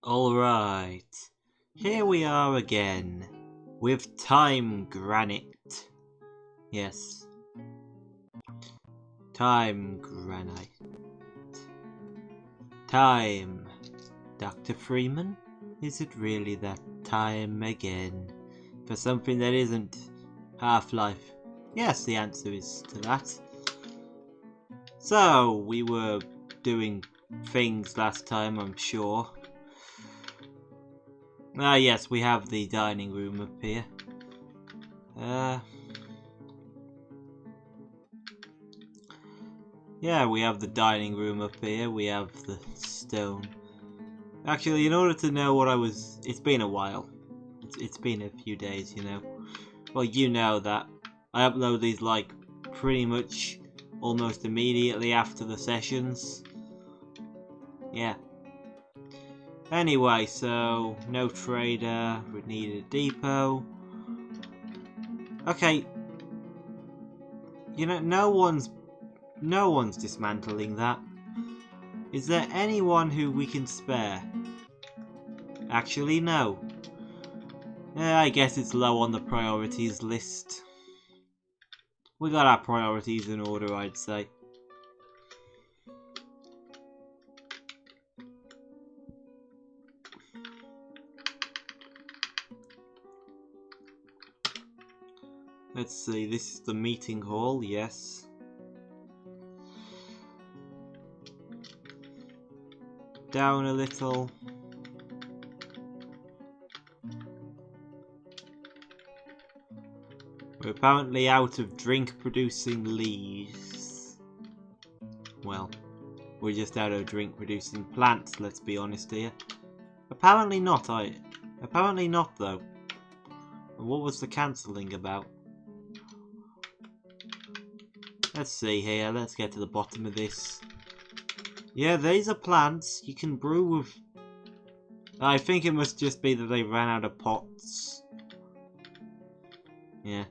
Alright, here we are again with Timegranite. Yes, Timegranite. Time. Dr. Freeman? Is it really that time again? For something that isn't Half-Life? Yes, the answer is to that. So, we were doing things last time, I'm sure. Yes, we have the dining room up here. Yeah, we have the dining room up here. We have the stone. Actually, in order to know what it's been a while. It's been a few days, you know. Well, you know that. I upload these like pretty much almost immediately after the sessions. Yeah. Anyway, so no trader, we need a depot. Okay. You know, no one's dismantling that. Is there anyone who we can spare? Actually, no. I guess it's low on the priorities list. We got our priorities in order, I'd say. Let's see, this is the meeting hall, yes. Down a little. We're apparently out of drink-producing leaves. Well, we're just out of drink-producing plants, let's be honest here. Apparently not, Apparently not, though. And what was the cancelling about? Let's see here, let's get to the bottom of this. Yeah, these are plants. You can brew with... I think it must just be that they ran out of pots. Yeah.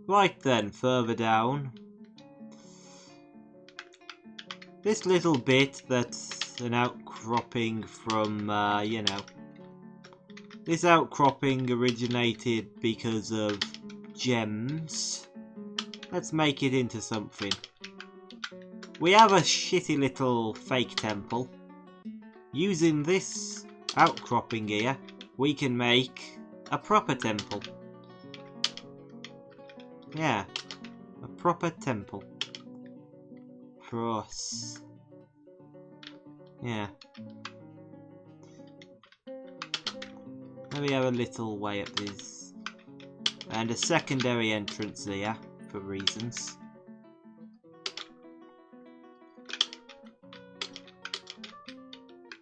Right then, further down. This little bit that's an outcropping from, you know. This outcropping originated because of gems. Let's make it into something. We have a shitty little fake temple. Using this outcropping here, we can make a proper temple. Yeah, a proper temple. For us. Yeah. Maybe have a little way up this. And a secondary entrance there, for reasons.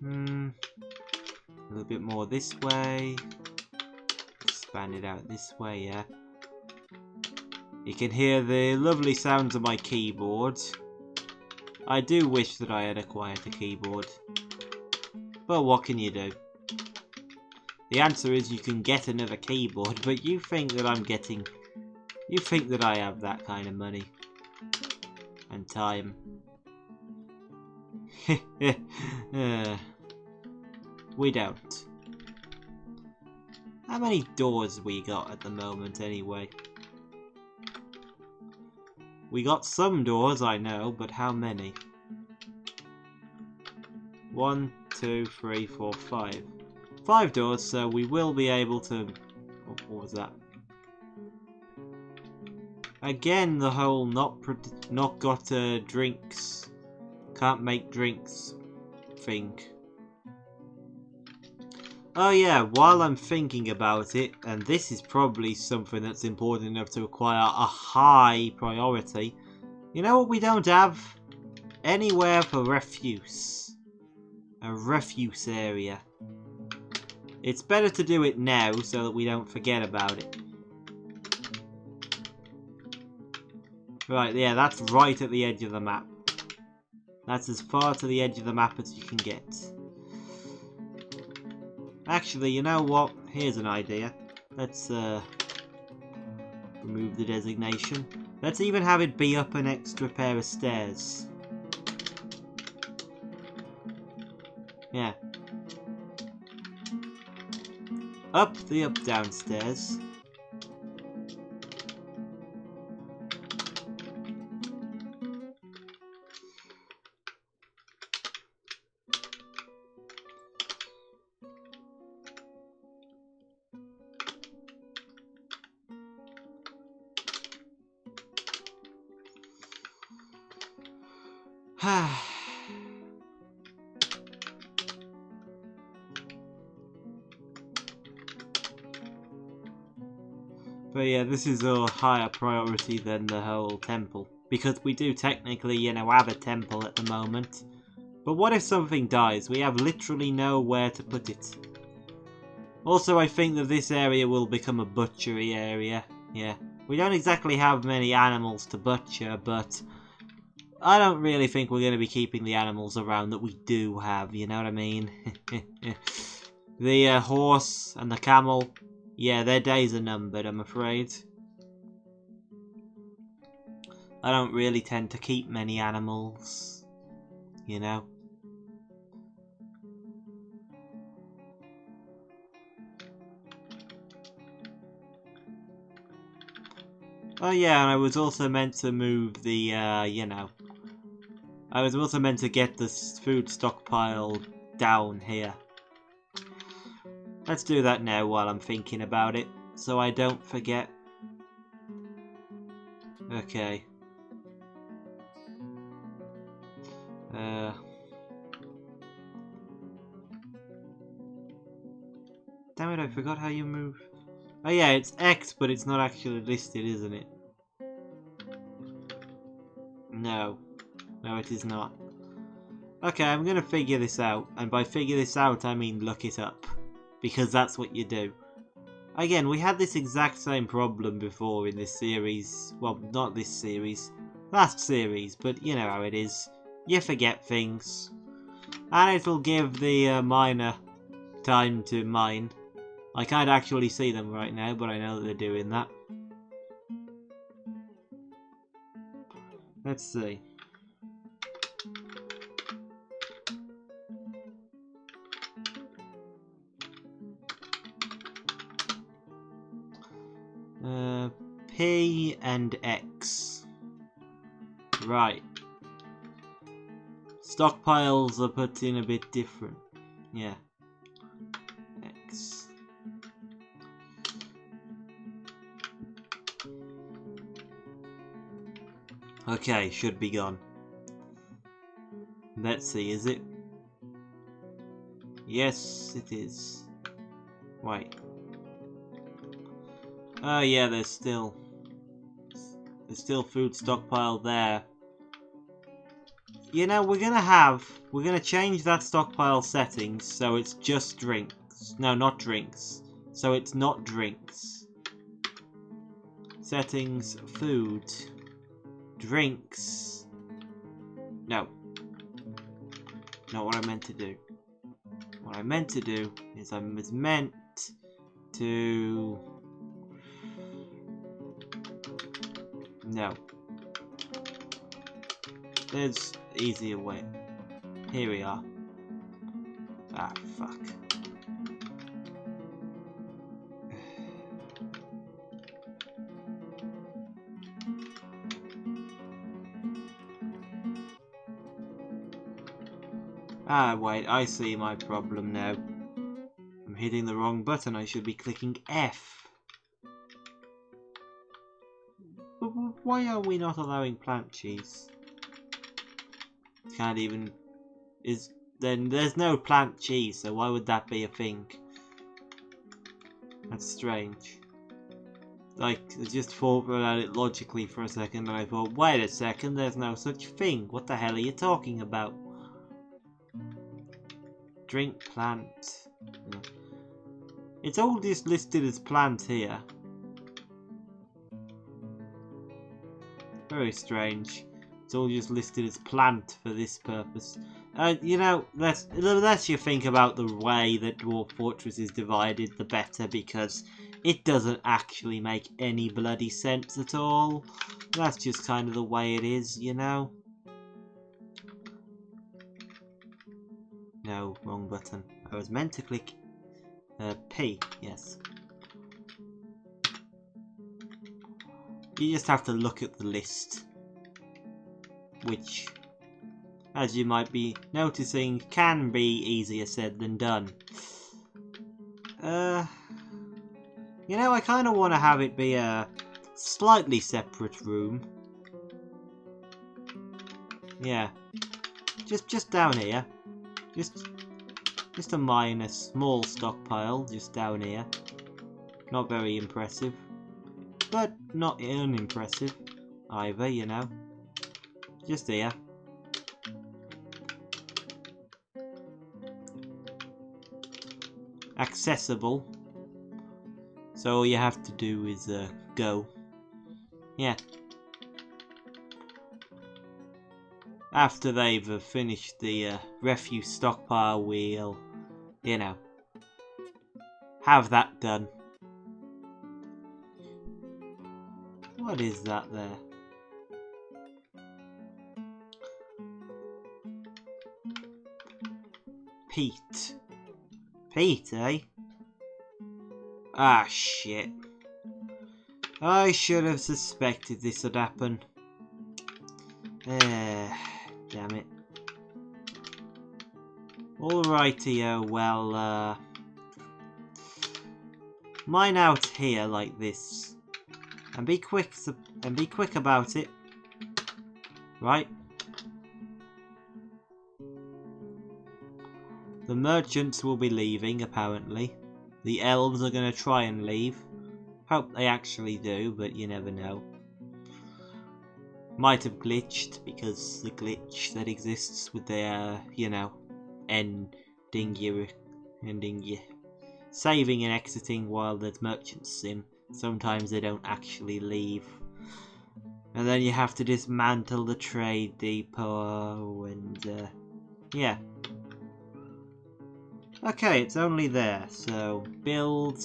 A little bit more this way. Expand it out this way, yeah. You can hear the lovely sounds of my keyboard. I do wish that I had acquired a keyboard. But what can you do? The answer is you can get another keyboard, but you think that I'm getting... You think that I have that kind of money. And time. We don't. How many doors we got at the moment anyway? We got some doors, I know, but how many? 1, 2, 3, 4, 5. 5 doors, so we will be able to... What was that? Again, the whole not got drinks, can't make drinks thing. Oh yeah, while I'm thinking about it, and this is probably something that's important enough to acquire a high priority, you know what we don't have? Anywhere for refuse. A refuse area. It's better to do it now so that we don't forget about it. Right, yeah, that's right at the edge of the map. That's as far to the edge of the map as you can get. Actually, you know what? Here's an idea. Let's remove the designation. Let's even have it be up an extra pair of stairs. Yeah. Up the up-down stairs. But yeah, this is a higher priority than the whole temple. Because we do technically, you know, have a temple at the moment. But what if something dies? We have literally nowhere to put it. Also, I think that this area will become a butchery area. Yeah. We don't exactly have many animals to butcher, but I don't really think we're going to be keeping the animals around that we do have, you know what I mean? The horse and the camel, yeah, their days are numbered, I'm afraid. I don't really tend to keep many animals, you know? Oh yeah, and I was also meant to move the, you know... I was also meant to get the food stockpile down here. Let's do that now while I'm thinking about it, so I don't forget. Okay. Damn it, I forgot how you move. Oh yeah, it's X, but it's not actually listed, isn't it? No. No, it is not. Okay, I'm gonna figure this out. And by figure this out, I mean look it up. Because that's what you do. Again, we had this exact same problem before in this series. Well, not this series. Last series, but you know how it is. You forget things. And it'll give the miner time to mine. I can't actually see them right now, but I know that they're doing that. Let's see. P and X. Right. Stockpiles are put in a bit different. Yeah. X. Okay, should be gone. Let's see, is it? Yes, it is. Wait. Oh yeah, there's still food stockpile there. You know, we're gonna change that stockpile settings so it's just drinks. No, not drinks. So it's not drinks. Settings, food, drinks. No. Not what I meant to do. What I meant to do is I was meant to... No. There's easier way. Here we are. Ah, fuck. Ah, wait, I see my problem now. I'm hitting the wrong button, I should be clicking F. But why are we not allowing plant cheese? Can't even... Then there's no plant cheese, so why would that be a thing? That's strange. Like, I just thought about it logically for a second, and I thought, wait a second, there's no such thing. What the hell are you talking about? Drink plant. It's all just listed as plant here. Very strange. It's all just listed as plant for this purpose. You know, the less you think about the way that Dwarf Fortress is divided, the better, because it doesn't actually make any bloody sense at all. That's just kind of the way it is, you know? No, wrong button. I was meant to click P, yes. You just have to look at the list, which, as you might be noticing, can be easier said than done. You know, I kind of want to have it be a slightly separate room. Yeah, just down here. Just a minor small stockpile just down here. Not very impressive, but not unimpressive either, you know. Just here. Accessible. So all you have to do is go. Yeah. After they've finished the refuse stockpile, we'll, you know, have that done. What is that there? Pete. Pete, eh? Ah, shit. I should have suspected this would happen. Damn it. Alrighty-o, well, mine out here like this. And be quick about it. Right? The merchants will be leaving, apparently. The elves are going to try and leave. Hope they actually do, but you never know. Might have glitched, because the glitch that exists with their, you know, ending you, saving and exiting while there's merchants in. Sometimes they don't actually leave. And then you have to dismantle the trade depot and, yeah. Okay, it's only there, so build,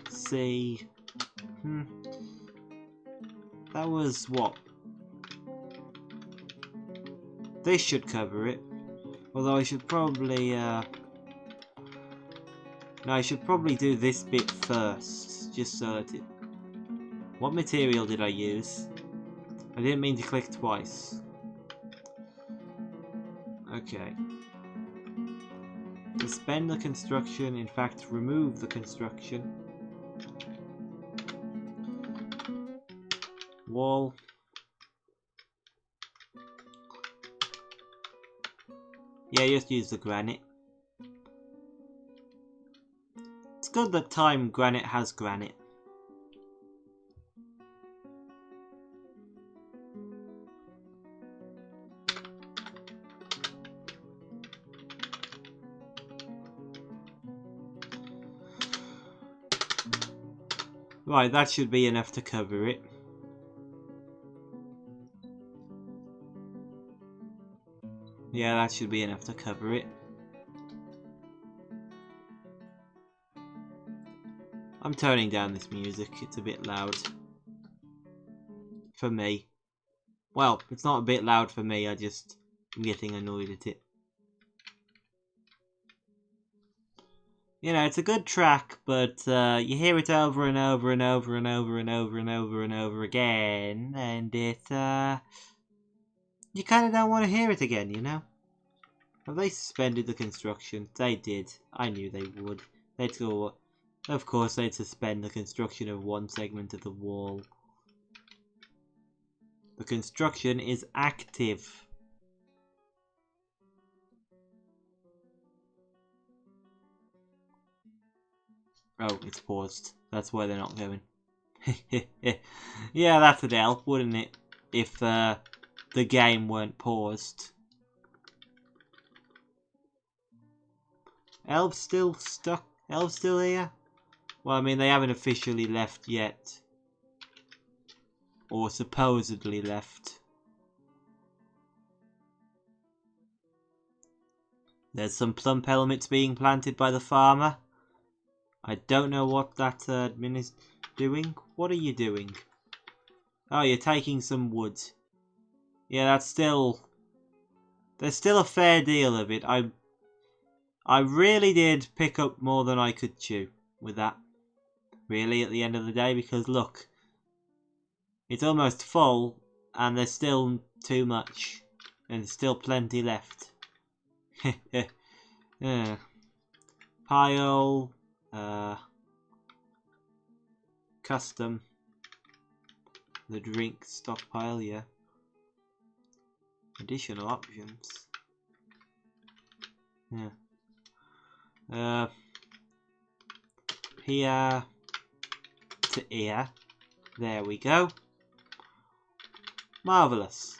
C, that was what? This should cover it, although I should probably, no, I should probably do this bit first, just so that it... What material did I use? I didn't mean to click twice. Okay. Suspend the construction, in fact, remove the construction. Wall. Yeah, just use the granite. It's good that Timegranite has granite. Right, that should be enough to cover it. Yeah, that should be enough to cover it. I'm turning down this music, it's a bit loud. For me. Well, it's not a bit loud for me, I'm getting annoyed at it. You know, it's a good track, but you hear it over and over and over and over and over and over and over again, and it, you kind of don't want to hear it again, you know? Have they suspended the construction? They did. I knew they would. They'd go... Of course, they'd suspend the construction of one segment of the wall. The construction is active. Oh, it's paused. That's why they're not going. Yeah, that'd help, wouldn't it? If the game weren't paused. Elves still stuck? Elves still here? Well, I mean, they haven't officially left yet. Or supposedly left. There's some plump helmets being planted by the farmer. I don't know what that admin is doing. What are you doing? Oh, you're taking some wood. Yeah, that's still there's still a fair deal of it. I really did pick up more than I could chew with that. Really, at the end of the day, because look, it's almost full, and there's still too much, and there's still plenty left. Yeah. Pile, custom, the drink stockpile, yeah. Additional options. Yeah. Here to here. There we go. Marvellous.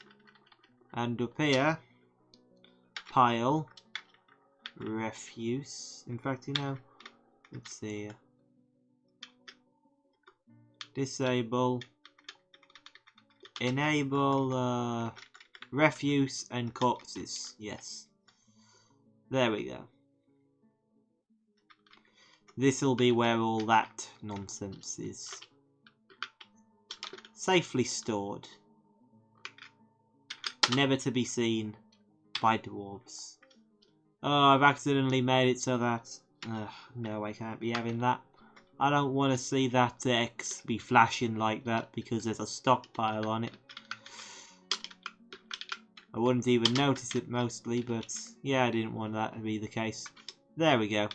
And up here, pile, refuse. In fact, you know, let's see. Disable, enable, refuse and corpses. Yes. There we go. This'll be where all that nonsense is safely stored, never to be seen by dwarves. Oh, I've accidentally made it so that... no, I can't be having that. I don't want to see that X be flashing like that because there's a stockpile on it. I wouldn't even notice it mostly, but yeah, I didn't want that to be the case. There we go.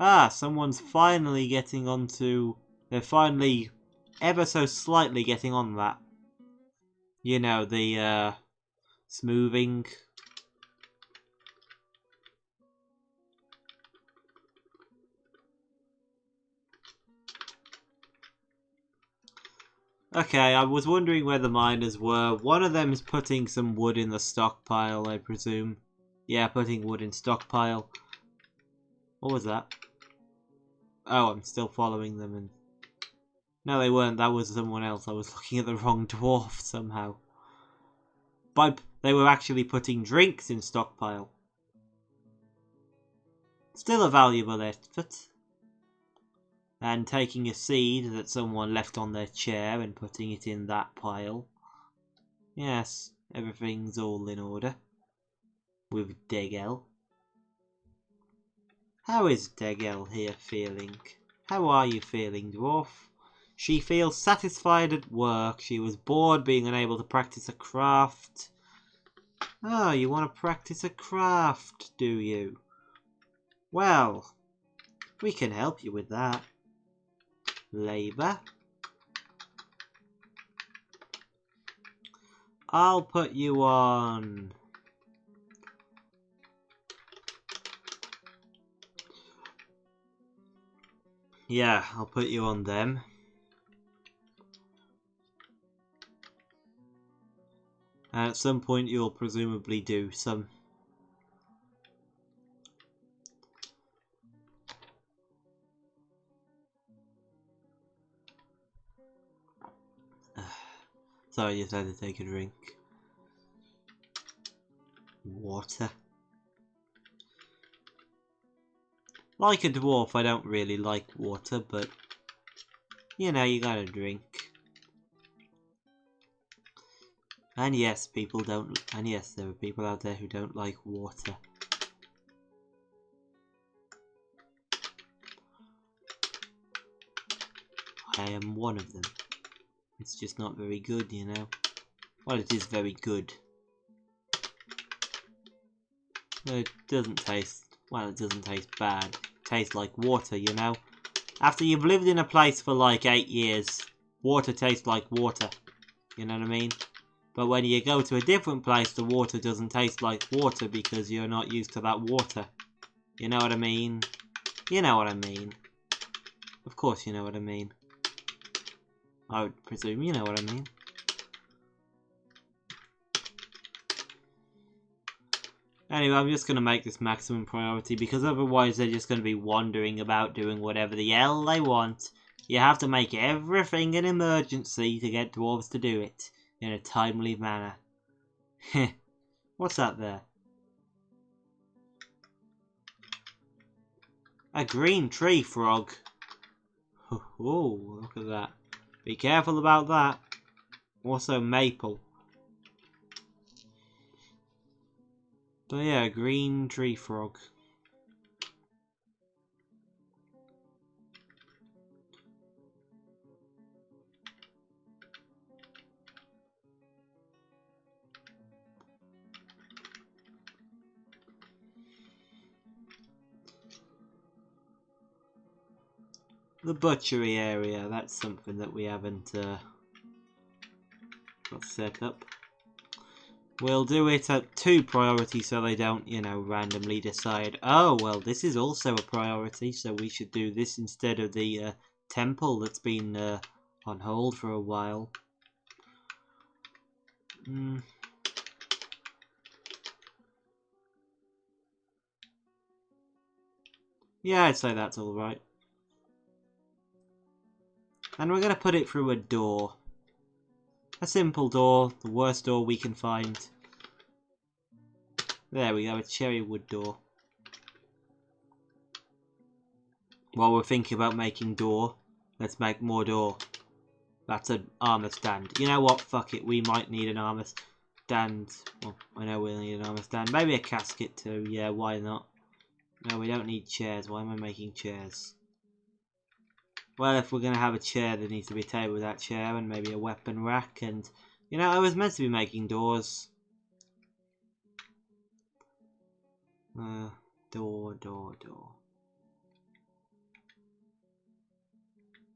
Ah, someone's finally getting onto... They're finally ever so slightly getting on that. You know, the smoothing. Okay, I was wondering where the miners were. One of them is putting some wood in the stockpile, I presume. Yeah, putting wood in stockpile. What was that? Oh, I'm still following them. And no, they weren't. That was someone else. I was looking at the wrong dwarf somehow. But they were actually putting drinks in stockpile. Still a valuable effort. And taking a seed that someone left on their chair and putting it in that pile. Yes, everything's all in order. With Degel. How is Degel here feeling? How are you feeling, dwarf? She feels satisfied at work. She was bored being unable to practice a craft. Oh, you want to practice a craft, do you? Well, we can help you with that. Labour. I'll put you on... Yeah, I'll put you on them. And at some point you'll presumably do some. Sorry, I just had to take a drink. Water. Like a dwarf, I don't really like water, but you know, you gotta drink. And yes, people don't. And yes, there are people out there who don't like water. I am one of them. It's just not very good, you know. Well, it is very good. It doesn't taste. Well, it doesn't taste bad. It tastes like water, you know. After you've lived in a place for like 8 years, water tastes like water. You know what I mean? But when you go to a different place, the water doesn't taste like water because you're not used to that water. You know what I mean? You know what I mean. Of course you know what I mean. I would presume you know what I mean. Anyway, I'm just going to make this maximum priority because otherwise they're just going to be wandering about doing whatever the hell they want. You have to make everything an emergency to get dwarves to do it in a timely manner. Heh. What's that there? A green tree frog. Oh, look at that. Be careful about that. Also maple. But yeah, green tree frog. The butchery area, that's something that we haven't got set up. We'll do it at 2 priority so they don't, you know, randomly decide, oh, well, this is also a priority, so we should do this instead of the temple that's been on hold for a while. Yeah, I'd say that's alright. And we're going to put it through a door. A simple door, the worst door we can find. There we go, a cherry wood door. While we're thinking about making door, let's make more door. That's an armor stand. You know what, fuck it, we might need an armor stand. Well, I know we'll need an armor stand. Maybe a casket too, yeah, why not? No, we don't need chairs, why am I making chairs? Well, if we're going to have a chair, there needs to be a table with that chair and maybe a weapon rack and... You know, I was meant to be making doors. Door.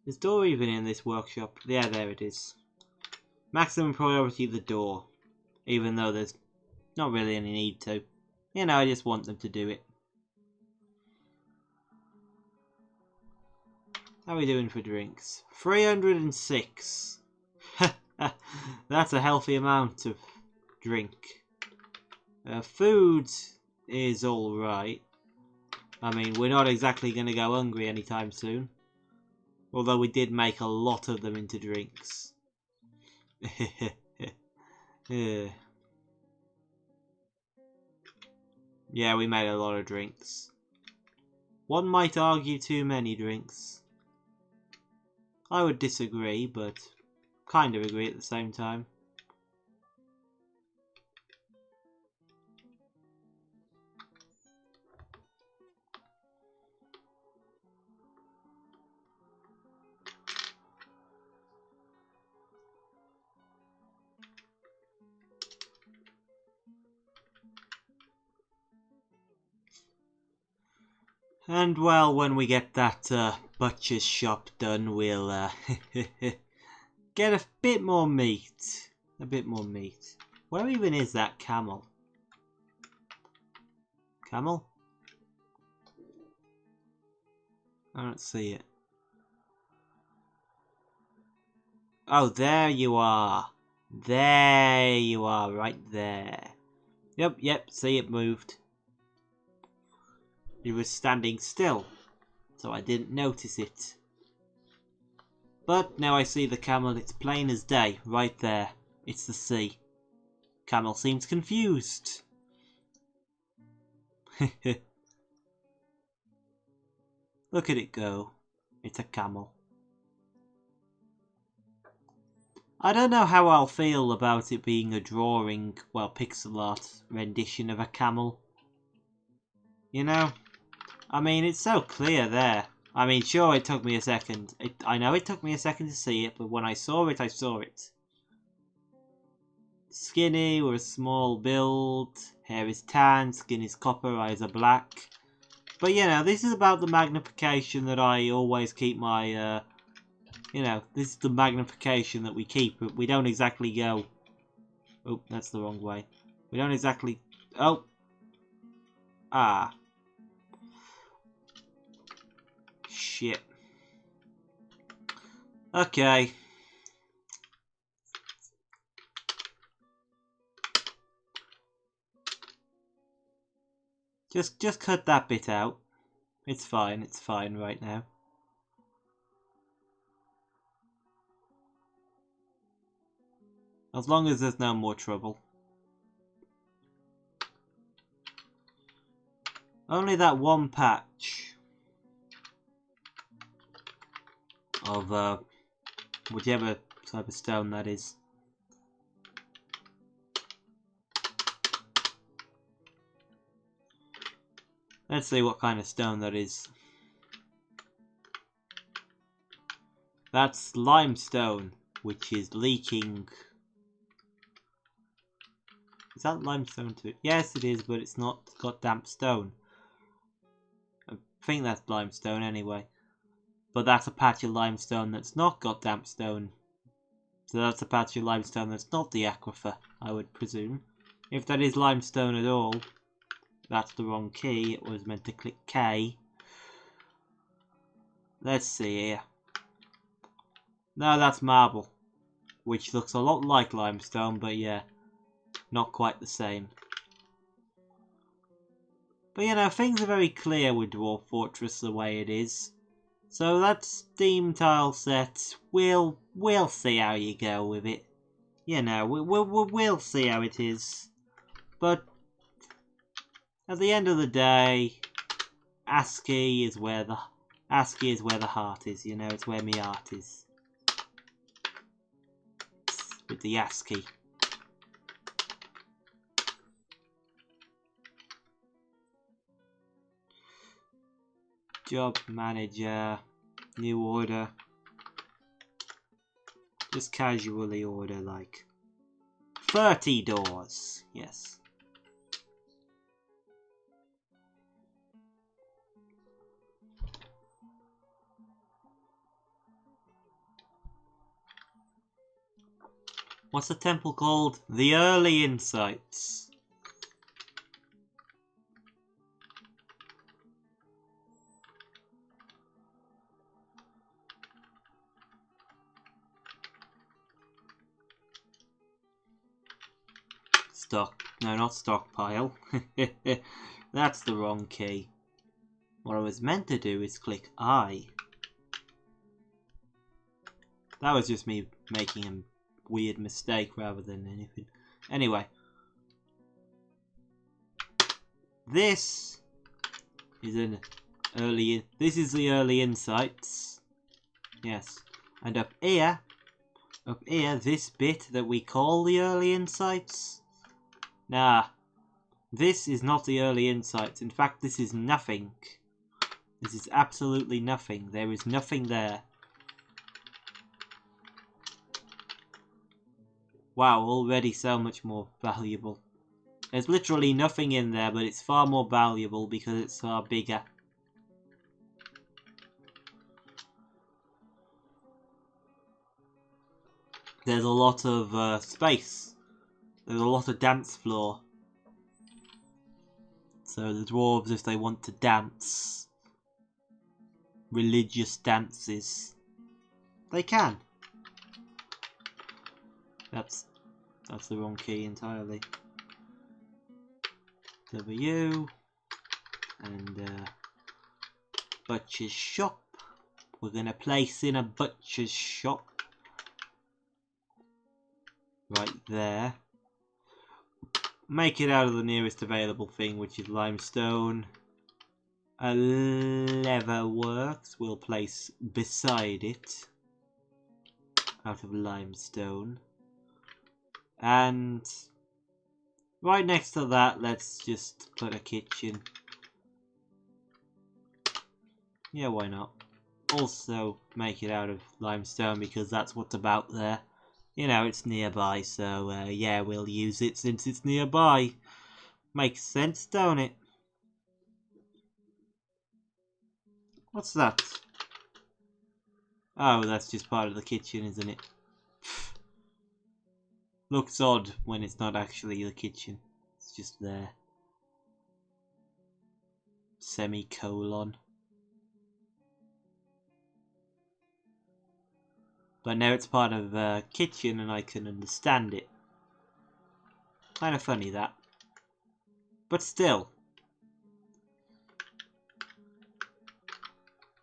Is door even in this workshop? Yeah, there it is. Maximum priority the door. Even though there's not really any need to. You know, I just want them to do it. How are we doing for drinks? 306. That's a healthy amount of drink. Food is alright. I mean, we're not exactly going to go hungry anytime soon. Although we did make a lot of them into drinks. Yeah, we made a lot of drinks. One might argue too many drinks. I would disagree, but kind of agree at the same time. And well, when we get that butcher's shop done, we'll get a bit more meat. A bit more meat. Where even is that camel? Camel? I don't see it. Oh, there you are. There you are, right there. Yep, see it moved. It was standing still, so I didn't notice it. But now I see the camel, it's plain as day, right there. It's the sea. Camel seems confused. Look at it go. It's a camel. I don't know how I'll feel about it being a drawing, well, pixel art rendition of a camel. You know? I mean, it's so clear there. I mean, sure, it took me a second. I know it took me a second to see it, but when I saw it, I saw it. Skinny, with a small build. Hair is tan, skin is copper, eyes are black. But, you know, this is about the magnification that I always keep my, you know, this is the magnification that we keep. We don't exactly go... Oh, that's the wrong way. We don't exactly... Oh! Ah. Shit. Okay. Just cut that bit out. It's fine right now. As long as there's no more trouble. Only that one patch of whichever type of stone that is. Let's see what kind of stone that is. That's limestone, which is leaking. Is that limestone too? Yes, it is, but it's not got damp stone. I think that's limestone anyway. But that's a patch of limestone that's not got damp stone. So that's a patch of limestone that's not the aquifer, I would presume. If that is limestone at all, that's the wrong key. It was meant to click K. Let's see here. No, that's marble, which looks a lot like limestone, but yeah, not quite the same. But you know, things are very clear with Dwarf Fortress the way it is. So that's Steam tile set. We'll see how you go with it. You know, we'll see how it is. But at the end of the day, ASCII is where the heart is. You know, it's where my heart is. With the ASCII. Job manager, new order. Just casually order like 30 doors. Yes. What's the temple called? The Early Insights. No, not stockpile. That's the wrong key. What I was meant to do is click I. That was just me making a weird mistake rather than anything. Anyway. This is this is the Early Insights. Yes. And up here, this bit that we call the Early Insights. Nah, this is not the Early Insights. In fact, this is nothing. This is absolutely nothing. There is nothing there. Wow, already so much more valuable. There's literally nothing in there, but it's far more valuable because it's far bigger. There's a lot of space. There's a lot of dance floor. So the dwarves, if they want to dance religious dances, they can. That's the wrong key entirely. W and butcher's shop. We're gonna place in a butcher's shop right there. Make it out of the nearest available thing, which is limestone. A lever works. We'll place beside it out of limestone. And right next to that, let's just put a kitchen. Yeah, why not? Also make it out of limestone because that's what's about there. You know, it's nearby, so yeah, we'll use it since it's nearby. Makes sense, don't it? What's that? Oh, that's just part of the kitchen, isn't it? Looks odd when it's not actually the kitchen. It's just there. Semicolon. But now it's part of the kitchen and I can understand it. Kind of funny that. But still.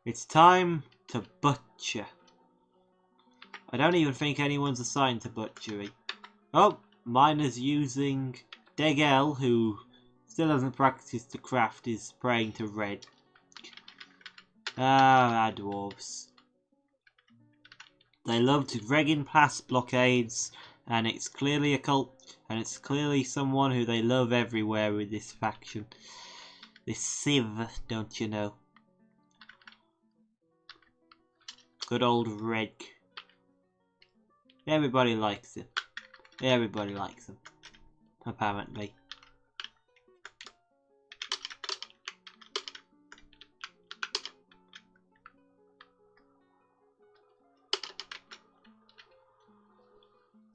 It's time to butcher. I don't even think anyone's assigned to butchery. Oh, miner's using Degel, who still hasn't practiced the craft, is praying to red. Ah, our dwarves. They love to drag in past blockades, and it's clearly a cult, and it's clearly someone who they love everywhere with this faction. This sieve, don't you know? Good old Red. Everybody likes it. Everybody likes him. Apparently.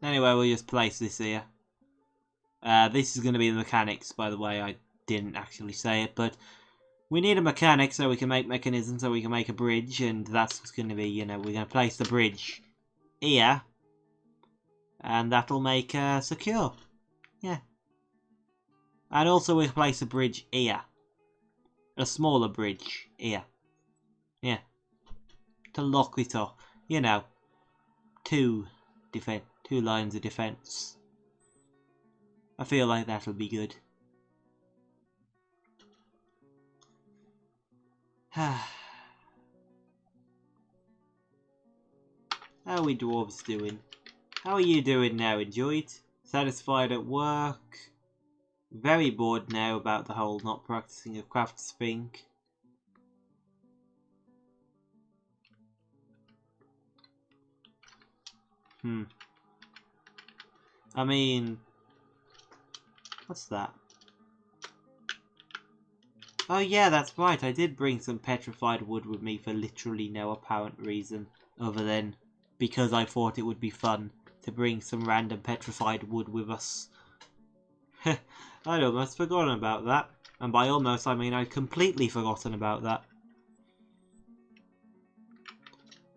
Anyway, we'll just place this here. This is going to be the mechanics, by the way. I didn't actually say it, but we need a mechanic so we can make mechanisms, so we can make a bridge, and that's what's going to be, you know, we're going to place the bridge here, and that'll make secure. Yeah. And also we'll place a bridge here. A smaller bridge here. Yeah. To lock it off. You know. Two lines of defense. I feel like that'll be good. How are we dwarves doing? How are you doing now? Enjoyed? Satisfied at work? Very bored now about the whole not practicing a crafts thing. I mean, what's that? Oh yeah, that's right, I did bring some petrified wood with me for literally no apparent reason, other than because I thought it would be fun to bring some random petrified wood with us. I'd almost forgotten about that, and by almost I mean I'd completely forgotten about that.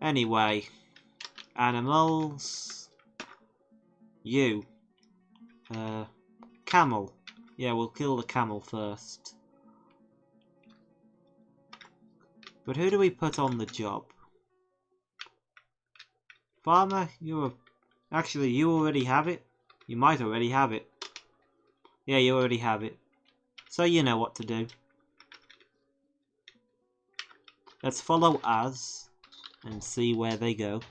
Anyway, animals, you, camel, yeah, we'll kill the camel first. But who do we put on the job? Farmer, actually, you already have it. You might already have it. Yeah, you already have it. So you know what to do. Let's follow as and see where they go.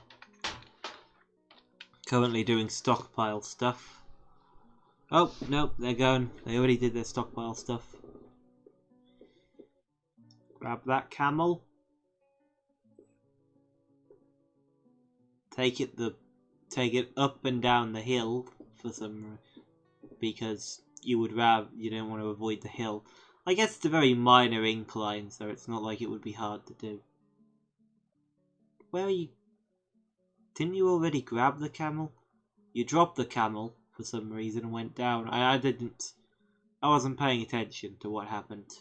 Currently doing stockpile stuff. Oh, no, they're going. They already did their stockpile stuff. Grab that camel. Take it up and down the hill for some, because you don't want to avoid the hill. I guess it's a very minor incline, so it's not like it would be hard to do. Where are you? Didn't you already grab the camel? You dropped the camel for some reason and went down. I didn't. I wasn't paying attention to what happened.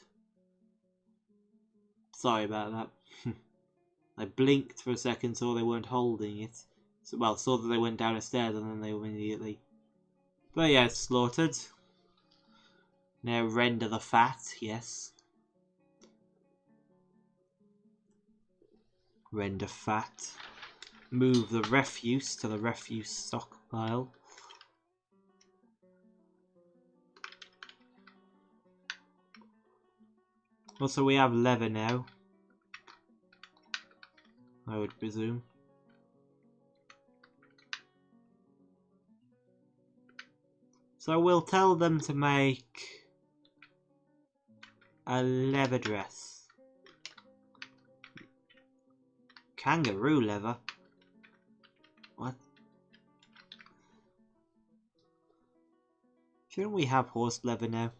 Sorry about that. I blinked for a second, saw they weren't holding it. So, well, saw that they went down the stairs and then they were immediately. But yeah, it's slaughtered. Now render the fat, yes. Render fat. Move the refuse to the refuse stockpile. Also, we have leather now, I would presume. So we'll tell them to make a leather dress. Kangaroo leather? What? Shouldn't we have horse leather now?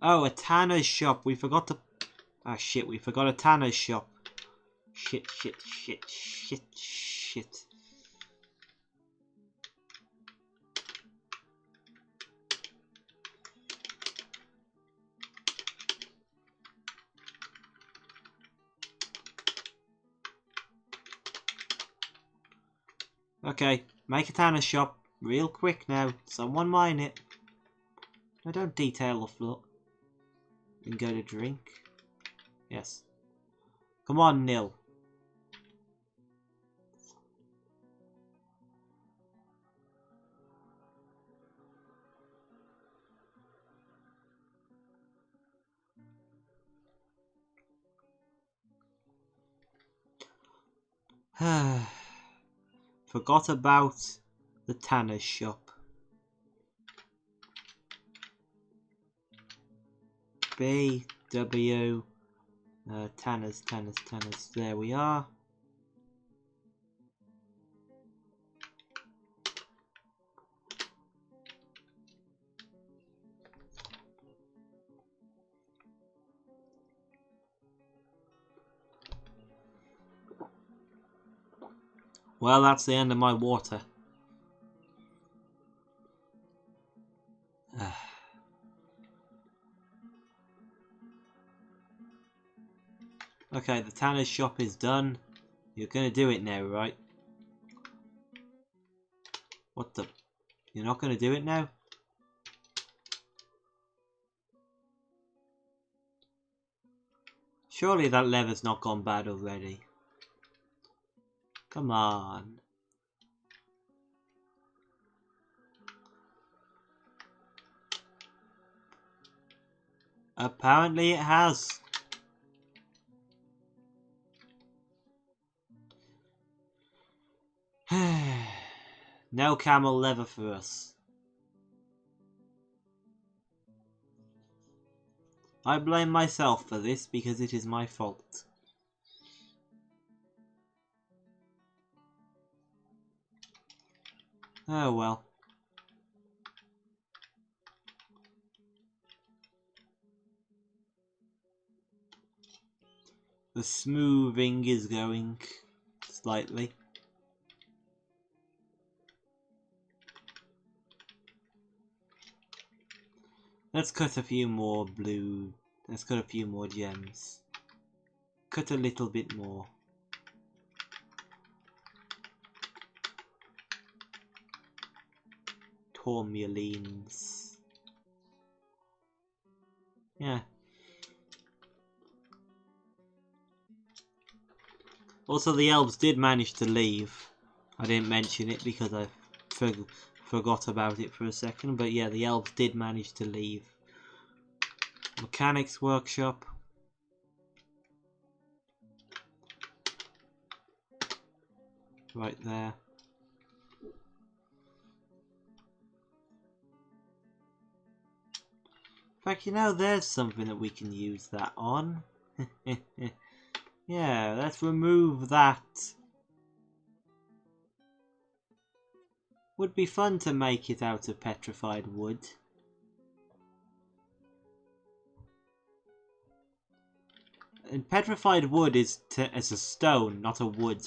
Oh, a tanner's shop. We forgot to... Ah, shit. We forgot a tanner's shop. Shit. Okay, make a tanner's shop. Real quick now. Someone mine it. I don't detail the floor. And go to drink. Yes. Come on, Nil. Forgot about the tanner's shop. B, W, tanners. There we are. Well, that's the end of my water. Okay, the tanner's shop is done. You're gonna do it now, right? What the? You're not gonna do it now? Surely that lever's not gone bad already. Come on. Apparently it has. No camel leather for us. I blame myself for this because it is my fault. Oh well. The smoothing is going slightly. Let's cut a few more blue. Let's cut a few more gems. Cut a little bit more. Tourmalines. Yeah. Also, the elves did manage to leave. I didn't mention it because I forgot about it for a second, but yeah, the elves did manage to leave. Mechanics workshop. Right there. In fact, you know, there's something that we can use that on. Yeah, let's remove that. Would be fun to make it out of petrified wood. And petrified wood is a stone, not a wood.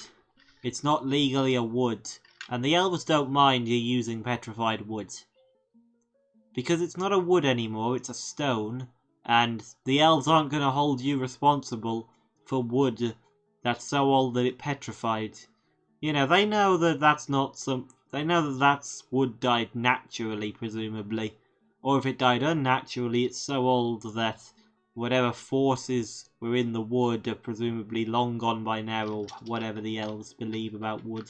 It's not legally a wood. And the elves don't mind you using petrified wood. Because it's not a wood anymore, it's a stone. And the elves aren't going to hold you responsible for wood that's so old that it petrified. You know, they know that that's not some... They know that that's wood died naturally, presumably. Or if it died unnaturally, it's so old that whatever forces were in the wood are presumably long gone by now, or whatever the elves believe about wood.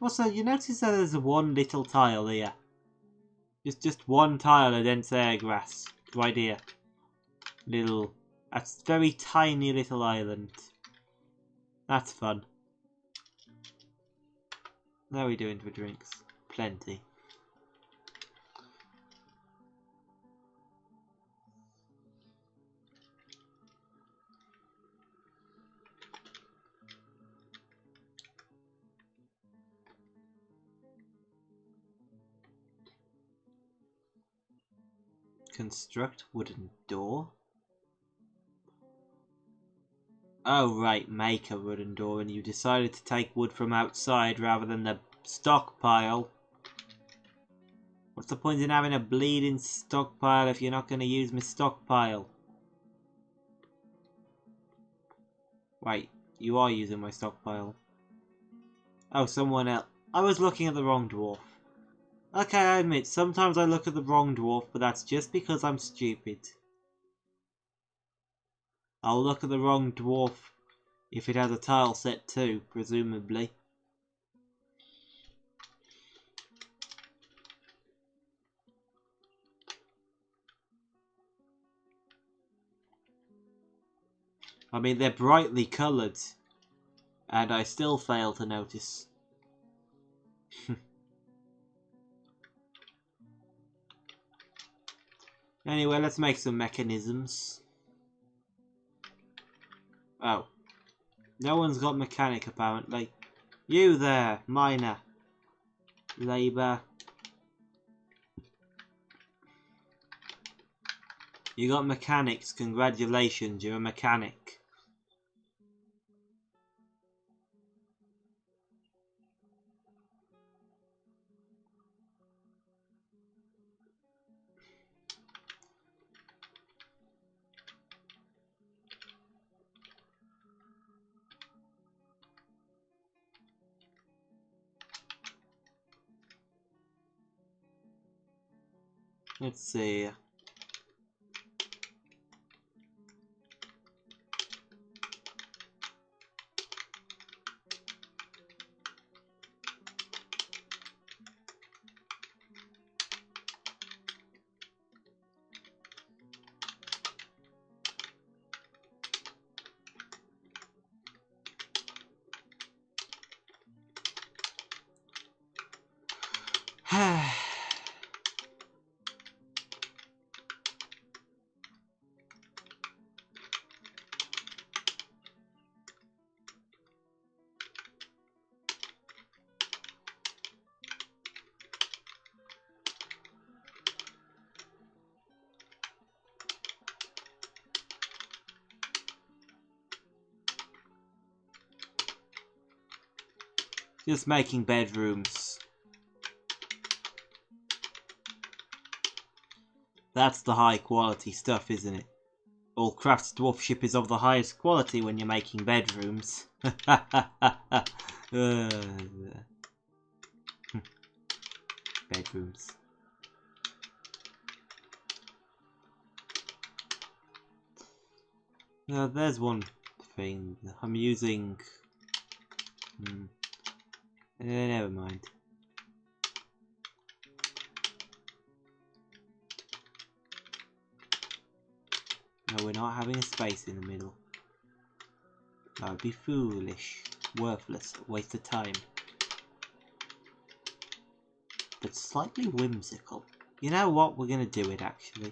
Also, you notice that there's one little tile here. Just one tile of dense air grass. Right here. Little... That's a very tiny little island. That's fun. How are we doing for drinks? Plenty. Construct wooden door? Oh right, make a wooden door, and you decided to take wood from outside rather than the stockpile. What's the point in having a bleeding stockpile if you're not going to use my stockpile? Wait, you are using my stockpile. Oh, someone else. I was looking at the wrong dwarf. Okay, I admit, sometimes I look at the wrong dwarf, but that's just because I'm stupid. I'll look at the wrong dwarf if it has a tile set too, presumably. I mean, they're brightly coloured. And I still fail to notice. Anyway, let's make some mechanisms. Oh. No one's got mechanic apparently. You there, miner. Labour. You got mechanics, congratulations, you're a mechanic. Let's see. Just making bedrooms. That's the high quality stuff, isn't it? All Craft's dwarf ship is of the highest quality when you're making bedrooms. Bedrooms. There's one thing. I'm using... never mind. No, we're not having a space in the middle. That would be foolish, worthless, a waste of time. But slightly whimsical. You know what? We're going to do it actually.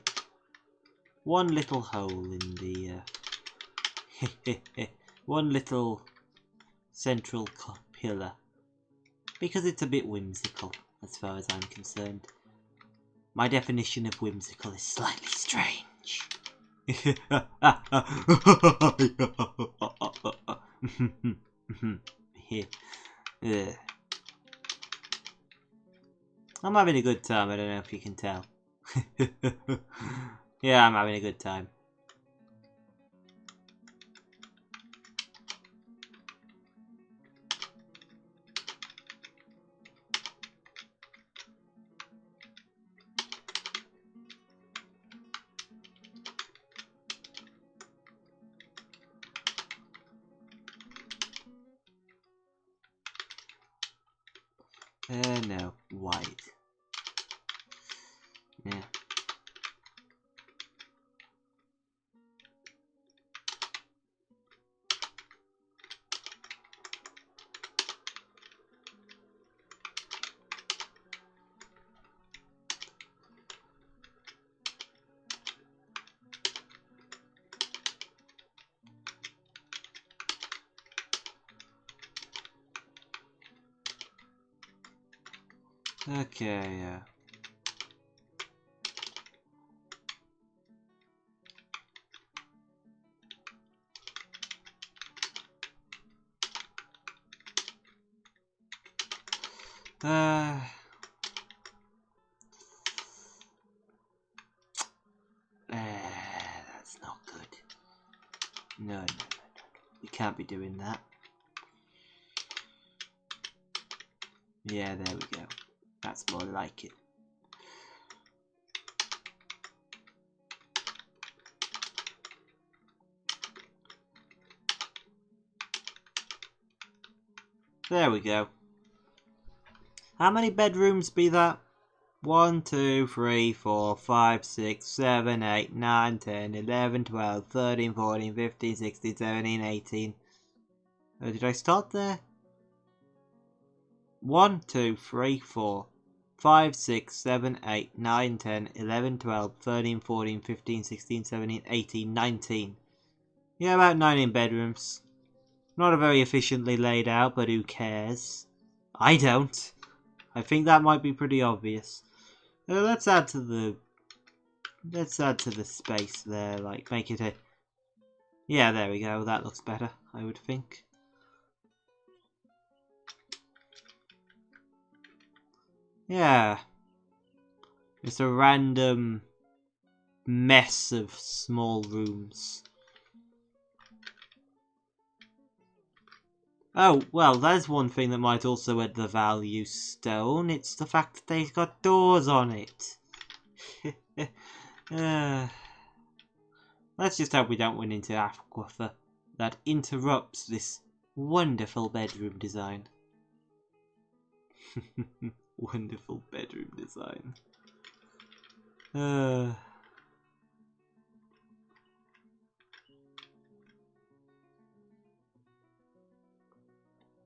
One little hole in the... one little central pillar. Because it's a bit whimsical, as far as I'm concerned. My definition of whimsical is slightly strange. I'm having a good time, I don't know if you can tell. Yeah, I'm having a good time. No, white. Yeah. Okay, yeah. That's not good. No. We can't be doing that. Yeah, there we go. That's more like it. There we go. How many bedrooms be that? 1, 2, 3, 4, 5, 6, 7, 8, 9, 10, 11, 12, 13, 14, 15, 16, 17, 18. Did I start there? 1, 2, 3, 4, 5, 6, 7, 8, 9, 10, 11, 12, 13, 14, 15, 16, 17, 18, 19. Yeah, about 19 bedrooms. Not a very efficiently laid out, but who cares? I don't. I think that might be pretty obvious. Let's add to the space there, like make it a... Yeah, there we go. That looks better, I would think. Yeah. It's a random mess of small rooms. Oh, well, there's one thing that might also add the value stone. It's the fact that they've got doors on it. Let's just hope we don't run into Aquifer that interrupts this wonderful bedroom design. Wonderful bedroom design.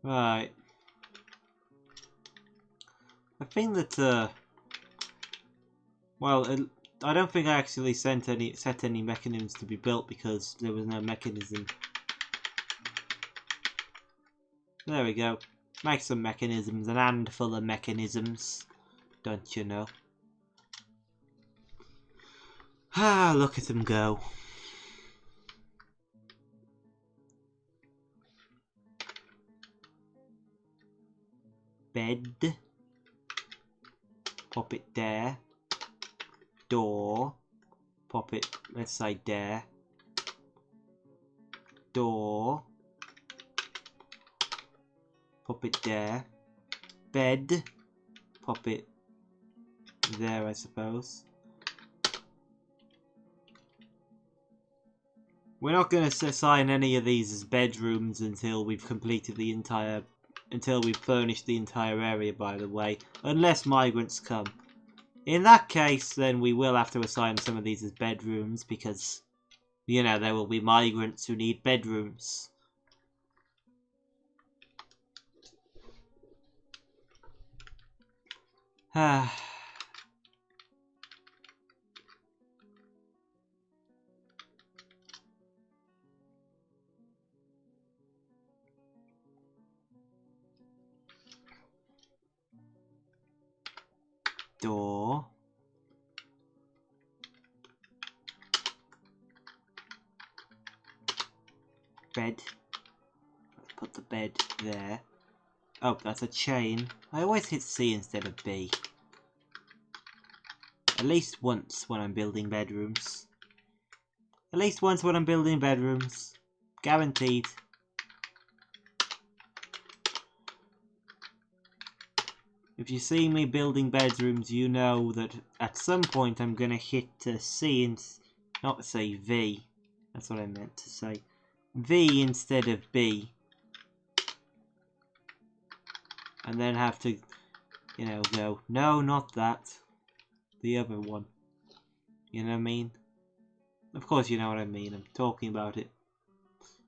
Right. I think that, well, I don't think I actually set any mechanisms to be built because there was no mechanism. There we go. Make some mechanisms, an handful of mechanisms. Don't you know? Ah, look at them go. Bed. Pop it there. Door. Pop it, let's say there. Door. Pop it there. Bed. Pop it there, I suppose. We're not going to assign any of these as bedrooms until we've completed the entire... Until we've furnished the entire area, by the way. Unless migrants come. In that case, then we will have to assign some of these as bedrooms because, you know, there will be migrants who need bedrooms. Door. Bed. Let's put the bed there. Oh, that's a chain. I always hit C instead of B. At least once when I'm building bedrooms. At least once when I'm building bedrooms. Guaranteed. If you see me building bedrooms, you know that at some point I'm gonna hit C and not say V. That's what I meant to say. V instead of B. And then have to, you know, go, no, not that. The other one. You know what I mean? Of course you know what I mean. I'm talking about it.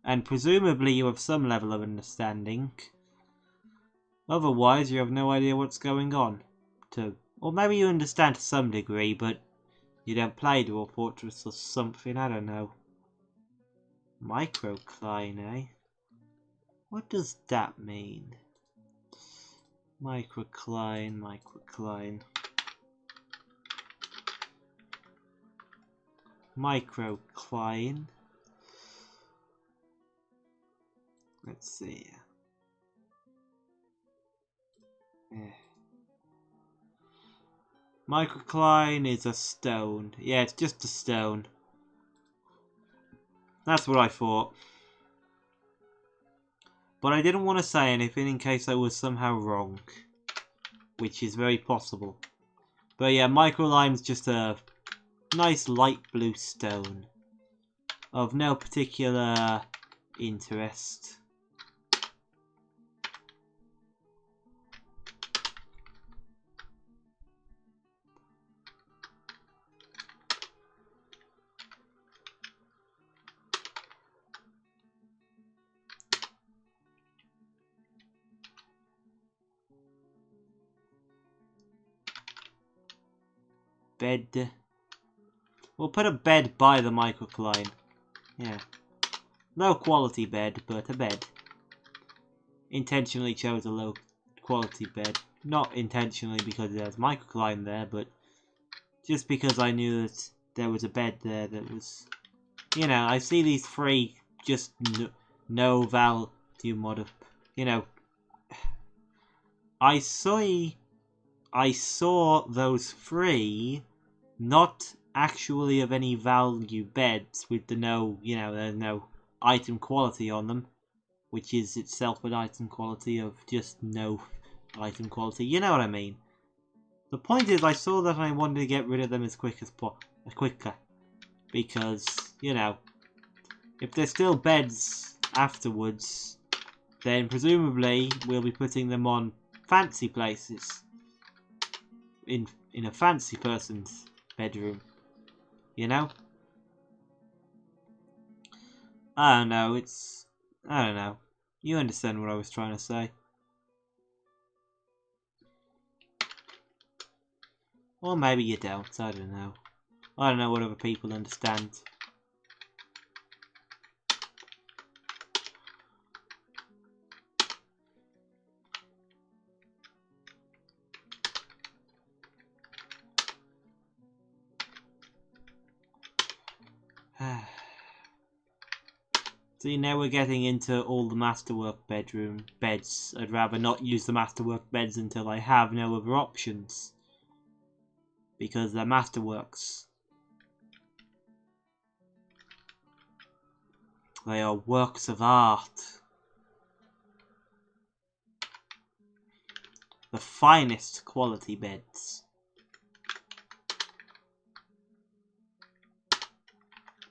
And presumably you have some level of understanding. Otherwise, you have no idea what's going on. Or maybe you understand to some degree, but you don't play Dwarf Fortress or something, I don't know. Microcline, eh? What does that mean? Microcline. Microcline. Let's see. Microcline is a stone. Yeah, it's just a stone. That's what I thought. But I didn't want to say anything in case I was somehow wrong. Which is very possible. But yeah, microlime's just a nice light blue stone. Of no particular interest. bed. We'll put a bed by the microcline. Yeah. Low quality bed, but a bed. Intentionally chose a low quality bed. Not intentionally because there's microcline there, but just because I knew that there was a bed there that was... You know, I see these three just no value mod. You know, I saw those three not actually of any value beds with the no, you know, there's no item quality on them, which is itself an item quality of just no item quality. You know what I mean? The point is, I saw that and I wanted to get rid of them as quicker, because you know, if there's still beds afterwards, then presumably we'll be putting them on fancy places in a fancy person's bedroom. You know? I don't know, I don't know. You understand what I was trying to say. Or maybe you don't, I don't know. I don't know what other people understand. See, now we're getting into all the masterwork beds. I'd rather not use the masterwork beds until I have no other options. Because they're masterworks. They are works of art. The finest quality beds.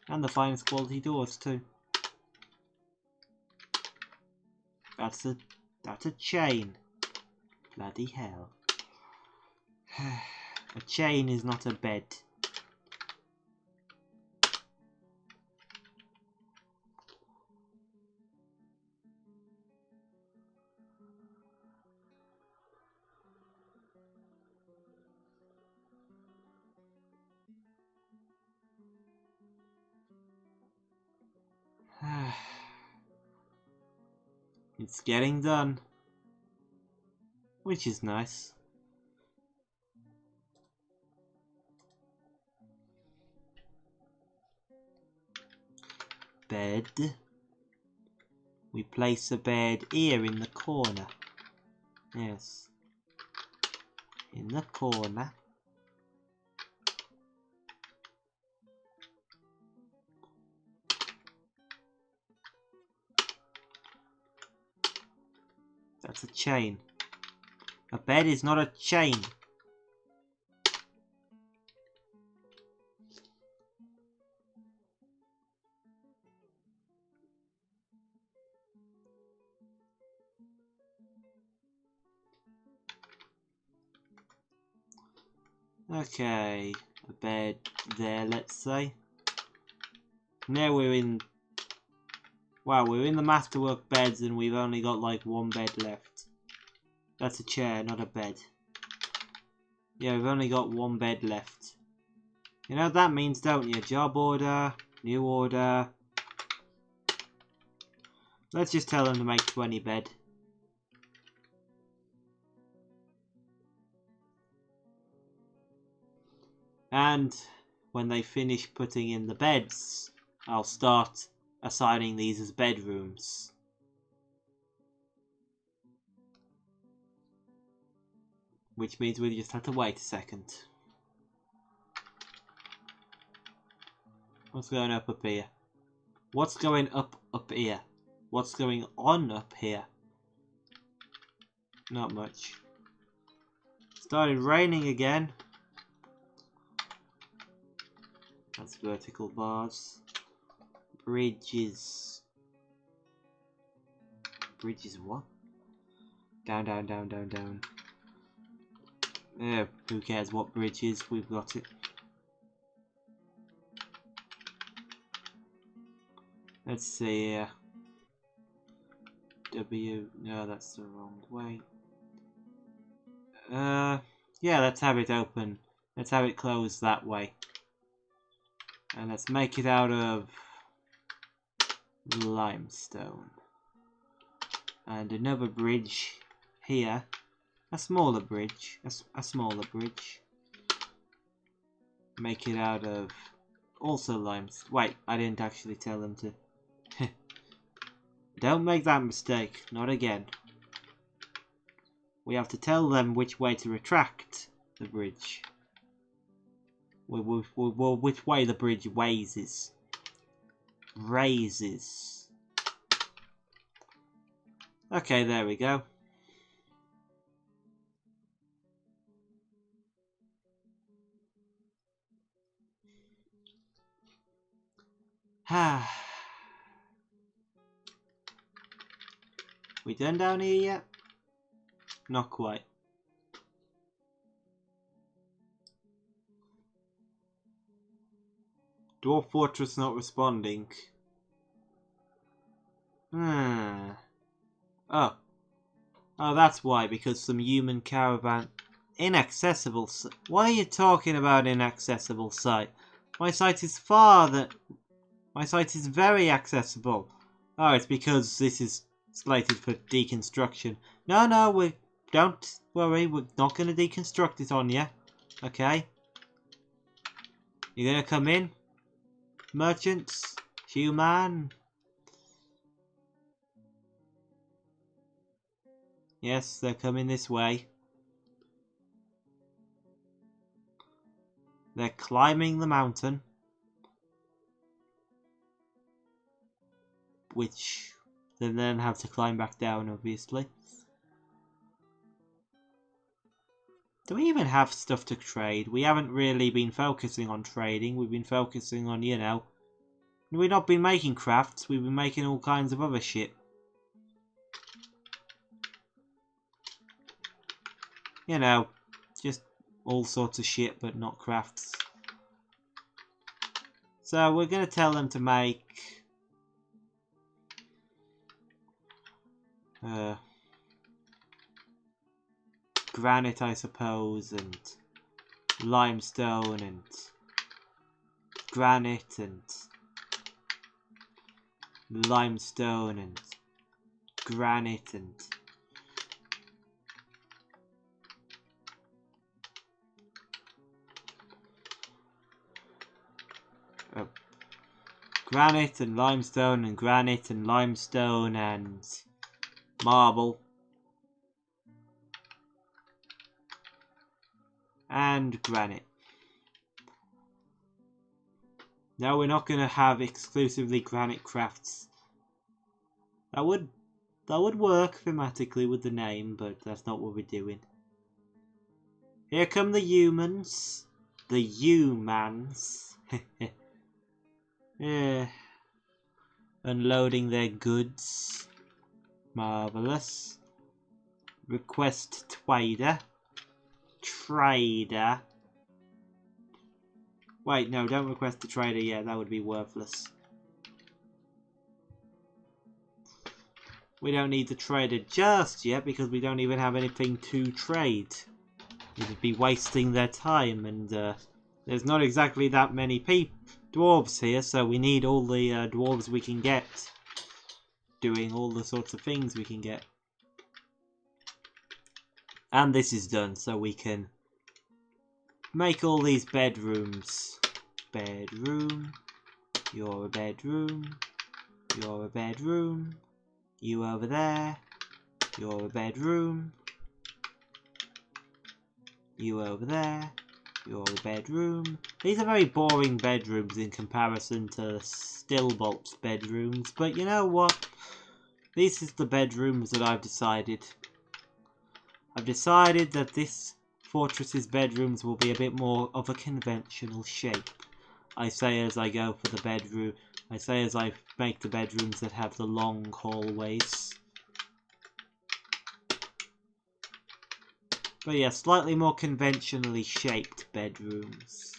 And the finest quality doors too. That's a chain. Bloody hell. A chain is not a bed. It's getting done. Which is nice. Bed. We place a bed here in the corner. Yes. In the corner. That's a chain. A bed is not a chain. Okay, a bed there, let's say. Now we're in... Wow, we're in the masterwork beds and we've only got like one bed left. That's a chair, not a bed. Yeah, we've only got one bed left. You know what that means, don't you? Job order, new order. Let's just tell them to make 20 bed. And when they finish putting in the beds, I'll start assigning these as bedrooms. Which means we just have to wait a second. What's going up here? What's going up here? What's going on up here? Not much. Started raining again. That's vertical bars. Bridges. Bridges what? Down, down, down, down, down. Yeah, who cares what bridge is? We've got it. Let's see here. W. No, that's the wrong way. Yeah, let's have it open Let's have it closed that way. And let's make it out of limestone. And another bridge here. A smaller bridge. A smaller bridge. Make it out of also limestone. Wait, I didn't actually tell them to. Don't make that mistake. Not again. We have to tell them which way to retract the bridge. Which way the bridge raises. Okay, there we go. We done down here yet? Not quite. Dwarf Fortress not responding. Oh, that's why, because some human caravan... Inaccessible... Why are you talking about inaccessible site? My site is My site is very accessible. Oh, it's because this is slated for deconstruction. No, don't worry, we're not going to deconstruct it on you. Okay? You're going to come in? Merchants? Human? Yes, they're coming this way. They're climbing the mountain. Which they then have to climb back down, obviously. Do we even have stuff to trade? We haven't really been focusing on trading. We've been focusing on, you know... We've not been making crafts. We've been making all kinds of other shit. You know, just all sorts of shit, but not crafts. So we're going to tell them to make... granite, I suppose, and limestone, and granite, and limestone, and granite, and granite, and limestone, and granite, and limestone, and marble. And granite. No, we're not going to have exclusively granite crafts. That would work thematically with the name, but that's not what we're doing. Here come the humans. The humans. Yeah. Unloading their goods. Marvellous. Request trader. Trader. Wait, no, don't request a trader yet. That would be worthless. We don't need the trader just yet because we don't even have anything to trade. It would be wasting their time, and there's not exactly that many dwarves here, so we need all the dwarves we can get doing all the sorts of things we can get. And this is done, so we can make all these bedrooms. Bedroom. You're a bedroom. You're a bedroom. You over there. You're a bedroom. You over there. You're a bedroom. These are very boring bedrooms in comparison to Stillbolt's bedrooms, but you know what? These is the bedrooms that I've decided. I've decided that this fortress's bedrooms will be a bit more of a conventional shape. I say as I go for the bedroom. I say as I make the bedrooms that have the long hallways. But yeah, slightly more conventionally shaped bedrooms.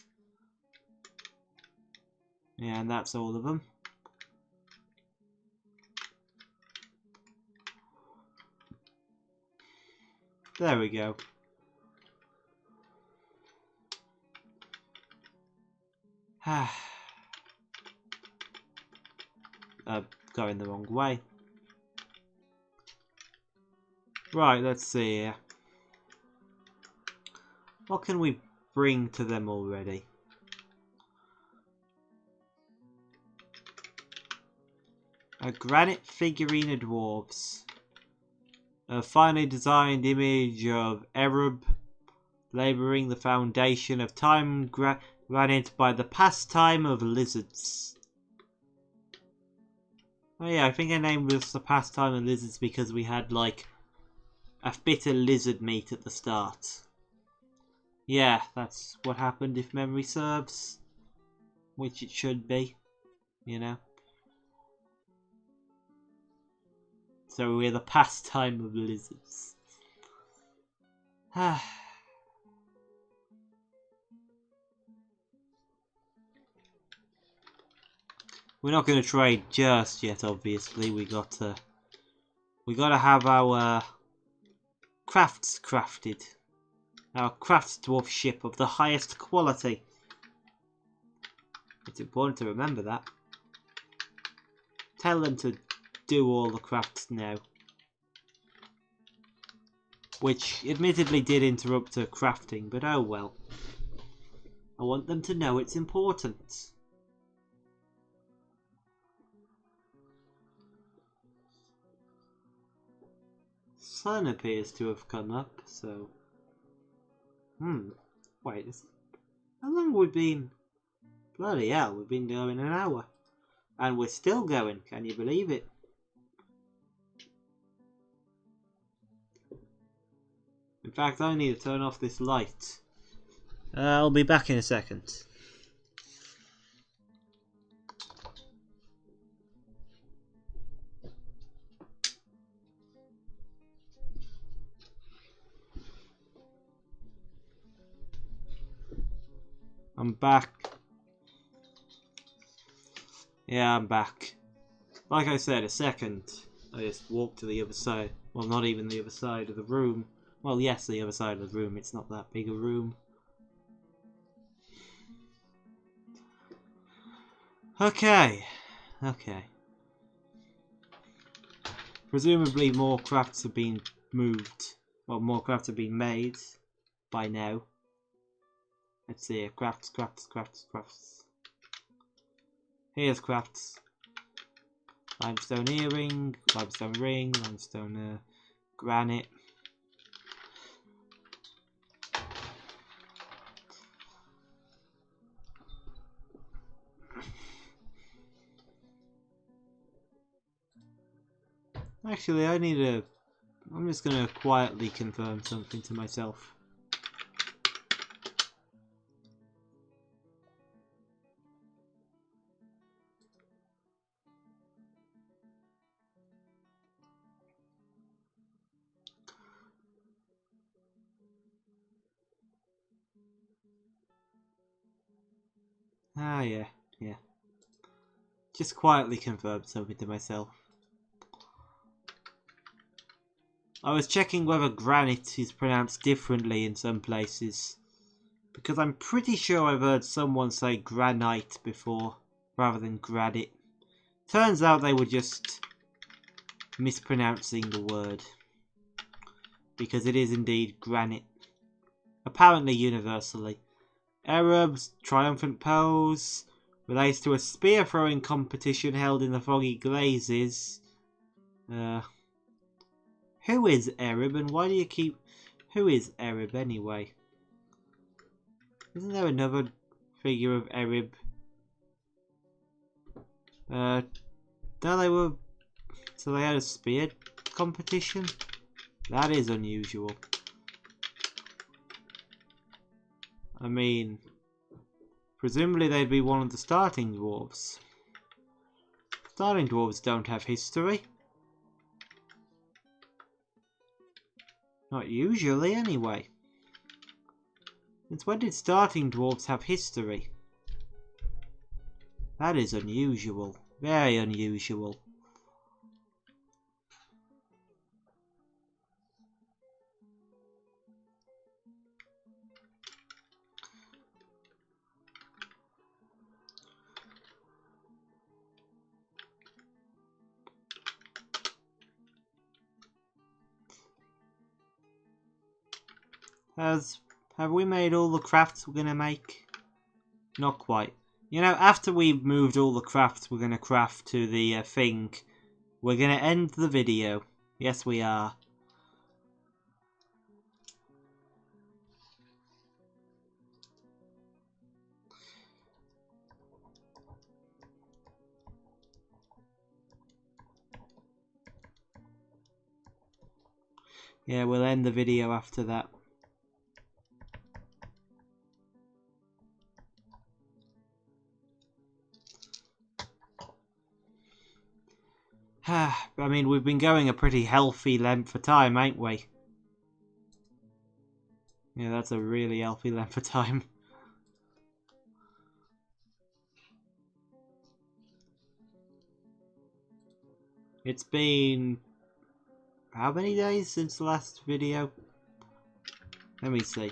Yeah, and that's all of them. There we go. Going the wrong way. Right, let's see here. What can we bring to them already? A granite figurine of dwarves. A finely designed image of Erib labouring the foundation of Timegranite by the pastime of lizards. Oh yeah, I think I named this the pastime of lizards because we had like a bit of lizard meat at the start. Yeah, that's what happened if memory serves. Which it should be, you know. So we're the pastime of lizards. We're not going to trade just yet, obviously. We gotta have our crafts crafted. Our crafts dwarf ship of the highest quality. It's important to remember that. Tell them to do all the crafts now. Which admittedly did interrupt her crafting, but oh well. I want them to know it's important. Sun appears to have come up, so... Wait, how long have we been... Bloody hell, we've been going an hour. And we're still going, can you believe it? In fact, I need to turn off this light. I'll be back in a second. I'm back. Yeah, I'm back. Like I said, a second. I just walked to the other side. Well, not even the other side of the room. Well, yes, the other side of the room. It's not that big a room. Okay. Okay. Presumably more crafts have been moved. Well, more crafts have been made by now. Let's see. Crafts. Here's crafts. Limestone earring, limestone ring, limestone granite. Actually, I'm just gonna quietly confirm something to myself. Ah, yeah. Just quietly confirm something to myself. I was checking whether granite is pronounced differently in some places. Because I'm pretty sure I've heard someone say granite before, rather than granite. Turns out they were just mispronouncing the word. Because it is indeed granite. Apparently universally. Erib's triumphant pose relates to a spear throwing competition held in the foggy glazes. Who is Erib and why do you keep... Who is Erib anyway? Isn't there another figure of Erib? No, they were... So they had a spear competition? That is unusual. I mean... Presumably they'd be one of the starting dwarves. Starting dwarves don't have history. Not usually, anyway. Since when did starting dwarves have history? That is unusual. Very unusual. Have we made all the crafts we're gonna make? Not quite. You know, after we've moved all the crafts we're gonna craft to the thing, we're gonna end the video. Yes, we are. Yeah, we'll end the video after that. I mean, we've been going a pretty healthy length of time, ain't we? Yeah, that's a really healthy length of time. It's been... how many days since the last video? Let me see.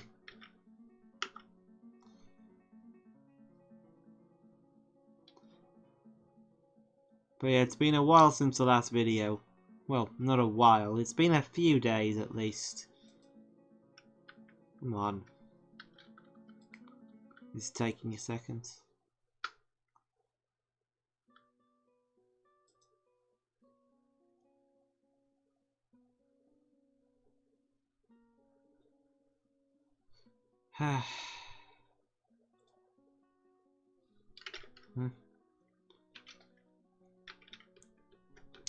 But yeah, it's been a while since the last video. Well, not a while. It's been a few days at least. Come on. It's taking a second.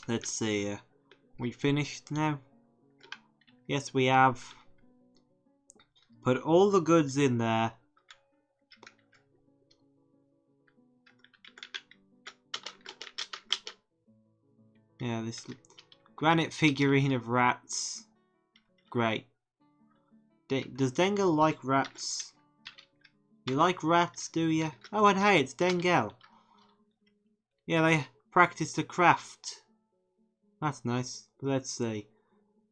Let's see. We finished now? Yes, we have. Put all the goods in there. Yeah, this granite figurine of rats. Great. Does Dengel like rats? You like rats, do you? Oh, and hey, it's Dengel. Yeah, they practice the craft. That's nice. Let's see.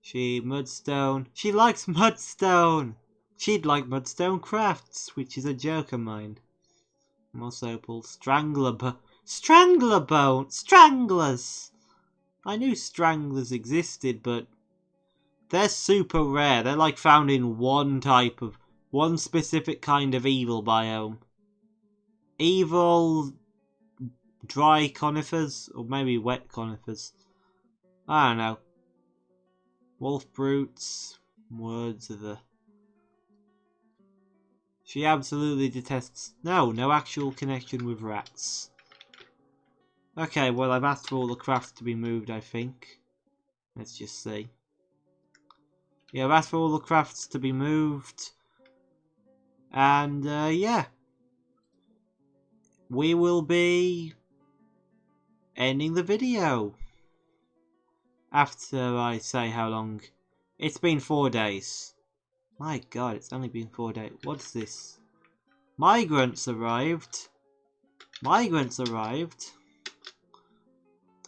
Mudstone. She likes mudstone! She'd like mudstone crafts, which is a joke of mine. Moss opal. Strangler bone! Stranglers! I knew stranglers existed, but they're super rare. They're like found in one specific kind of evil biome. Evil dry conifers, or maybe wet conifers. I don't know. Wolf brutes, words of the... She absolutely detests... No actual connection with rats. Okay, well, I've asked for all the crafts to be moved, I think. Let's just see. Yeah, I've asked for all the crafts to be moved. And, yeah. We will be ending the video. After I say how long. It's been 4 days. My god, it's only been 4 days. What's this? Migrants arrived. Migrants arrived.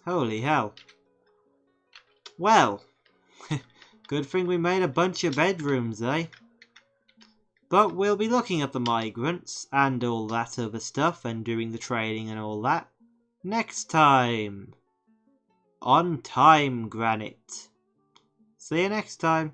Holy hell. Well, good thing we made a bunch of bedrooms, eh? But we'll be looking at the migrants and all that other stuff and doing the trading and all that next time on Timegranite. See you next time.